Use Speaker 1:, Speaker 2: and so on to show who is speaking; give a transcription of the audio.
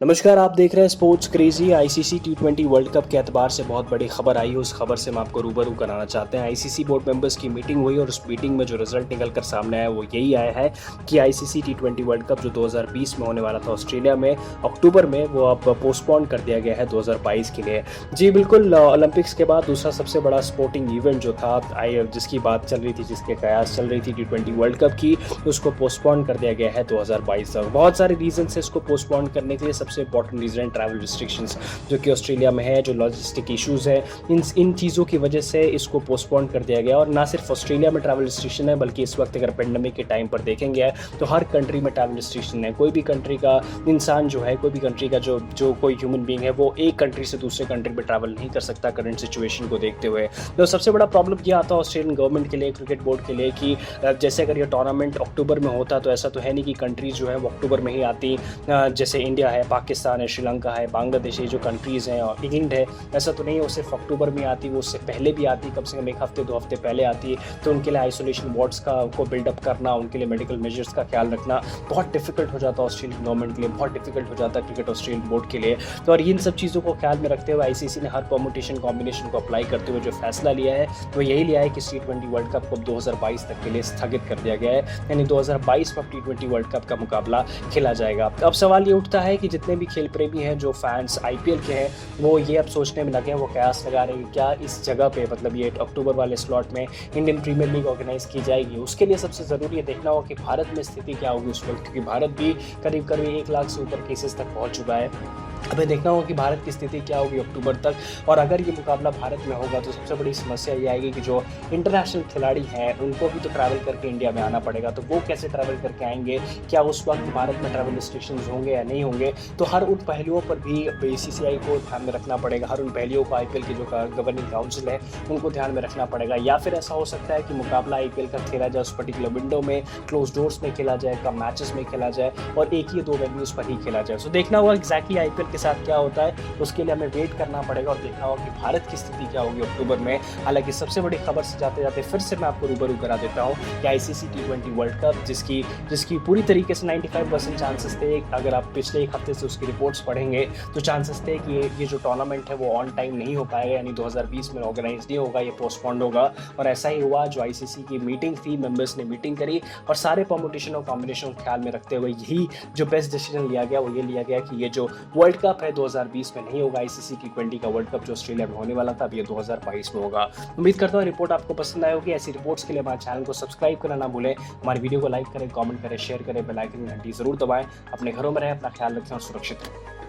Speaker 1: नमस्कार, आप देख रहे हैं स्पोर्ट्स क्रेजी। आईसीसी टी20 वर्ल्ड कप के एतबार से बहुत बड़ी खबर आई है। उस खबर से हम आपको रूबरू कराना चाहते हैं। आईसीसी बोर्ड मेंबर्स की मीटिंग हुई और उस मीटिंग में जो रिजल्ट निकल कर सामने आया वो यही आया है कि आईसीसी टी20 वर्ल्ड कप जो 2020 में होने वाला था ऑस्ट्रेलिया में अक्टूबर में, वो अब पोस्टपोन कर दिया गया है 2022 के लिए। जी बिल्कुल, ओलंपिक्स के बाद दूसरा सबसे बड़ा स्पोर्टिंग इवेंट जो था, जिसकी बात चल रही थी, जिसके कयास चल रही थी टी20 वर्ल्ड कप की, उसको पोस्टपोन कर दिया गया है 2022 तक। बहुत सारे रीजन है इसको पोस्टपोन करने के लिए। सबसे इंपॉर्टेंट रीजन ट्रैवल रिस्ट्रिक्शंस जो कि ऑस्ट्रेलिया में है, जो लॉजिस्टिक इश्यूज है, इन चीज़ों की वजह से इसको पोस्टपोन कर दिया गया। और ना सिर्फ ऑस्ट्रेलिया में ट्रैवल रिस्ट्रिक्शन है, बल्कि इस वक्त अगर पेंडेमिक के टाइम पर देखेंगे तो हर कंट्री में ट्रैवल रिस्ट्रिक्शन है। कोई भी कंट्री का इंसान जो है, कोई भी कंट्री का जो कोई ह्यूमन बींग है, वो एक कंट्री से दूसरे कंट्री में ट्रैवल नहीं कर सकता करंट सिचुएशन को देखते हुए। तो सबसे बड़ा प्रॉब्लम यह आता है ऑस्ट्रेलियन गवर्नमेंट के लिए, क्रिकेट बोर्ड के लिए, कि जैसे अगर ये टूर्नामेंट अक्टूबर में होता तो ऐसा तो है नहीं कि कंट्रीज जो है वो अक्टूबर में ही आती। जैसे इंडिया है, पाकिस्तान है, श्रीलंका है, बांग्लादेश है, जो कंट्रीज़ हैं, और इंग्लैंड है, ऐसा तो नहीं है वो सिर्फ अक्टूबर में आती, वो उससे पहले भी आती, कम से कम 1 हफ्ते 2 हफ्ते पहले आती। तो उनके लिए आइसोलेशन वार्ड्स को बिल्डअप करना, उनके लिए मेडिकल मेजर्स का ख्याल रखना बहुत डिफिकल्ट हो जाता है ऑस्ट्रेलियन गवर्नमेंट के लिए, बहुत डिफिकल्ट हो जाता है क्रिकेट ऑस्ट्रेलियन बोर्ड के लिए। तो और इन सब चीज़ों को ख्याल में रखते हुए आईसीसी ने हर परमुटेशन कॉम्बिनेशन को अप्लाई करते हुए जो फैसला लिया है वो यही लिया है कि टी20 वर्ल्ड कप को 2022 तक के लिए स्थगित कर दिया गया है। यानी 2022 में टी20 वर्ल्ड कप का मुकाबला खेला जाएगा। अब सवाल ये उठता है कि जितने भी खेल प्रेमी हैं, जो फैंस आईपीएल के हैं, वो ये अब सोचने में लगे हैं, वो कयास लगा रहे हैं क्या इस जगह पे, मतलब ये अक्टूबर वाले स्लॉट में इंडियन प्रीमियर लीग ऑर्गेनाइज की जाएगी। उसके लिए सबसे ज़रूरी है देखना होगा कि भारत में स्थिति क्या होगी उस वक्त, क्योंकि भारत भी करीब करीब 1 लाख से ऊपर केसेस तक पहुँच चुका है। हमें देखना होगा कि भारत की स्थिति क्या होगी अक्टूबर तक। और अगर ये मुकाबला भारत में होगा तो सबसे बड़ी समस्या ये आएगी कि जो इंटरनेशनल खिलाड़ी हैं उनको भी तो ट्रैवल करके इंडिया में आना पड़ेगा। तो वो कैसे ट्रैवल करके आएंगे, क्या उस वक्त भारत में ट्रैवल रिस्ट्रिक्शंस होंगे या नहीं होंगे। तो हर उन पहलुओं पर भी बीसीसीआई को ध्यान में रखना पड़ेगा। हर उन पहलुओं को आईपीएल की जो गवर्निंग काउंसिल है उनको ध्यान में रखना पड़ेगा। या फिर ऐसा हो सकता है कि मुकाबला आईपीएल का खेला जाए उस पर्टिकुलर विंडो में, क्लोज डोर्स में खेला जाए, कम मैचेस में खेला जाए और एक ही 2 वेन्यूज़ पर ही खेला जाए। सो देखना होगा एग्जैक्टली आईपीएल के साथ क्या होता है, उसके लिए हमें वेट करना पड़ेगा और देखना होगा कि भारत की स्थिति क्या होगी अक्टूबर में। हालांकि सबसे बड़ी खबर से जाते जाते फिर से मैं आपको रूबरू करा देता हूं कि आईसीसी टी20 वर्ल्ड कप जिसकी पूरी तरीके से 95% चांसेस थे, अगर आप पिछले 1 हफ्ते से उसकी रिपोर्ट्स पढ़ेंगे तो चांसेस थे कि ये जो टूर्नामेंट है वो ऑन टाइम नहीं हो पाएगा, यानी 2020 में ऑर्गेनाइज नहीं होगा, ये पोस्टपोन्ड होगा। और ऐसा ही हुआ। जो आईसीसी की मीटिंग थी, मेंबर्स ने मीटिंग करी और सारे परमुटेशन और कॉम्बिनेशन को ख्याल में रखते हुए यही जो बेस्ट डिसीजन लिया गया वो ये लिया गया कि ये जो वर्ल्ड कप है 2020 में नहीं होगा। आईसीसी टी20 का वर्ल्ड कप जो ऑस्ट्रेलिया में होने वाला था, अब ये 2022 में होगा। उम्मीद करता हूँ रिपोर्ट आपको पसंद आई होगी। ऐसी रिपोर्ट्स के लिए हमारे चैनल को सब्सक्राइब करना ना भूलें। हमारी वीडियो को लाइक करें, कमेंट करें, शेयर करें, बेल आइकन की घंटी जरूर दबाएं। अपने घरों में रहें, अपना ख्याल रखें और सुरक्षित रहें।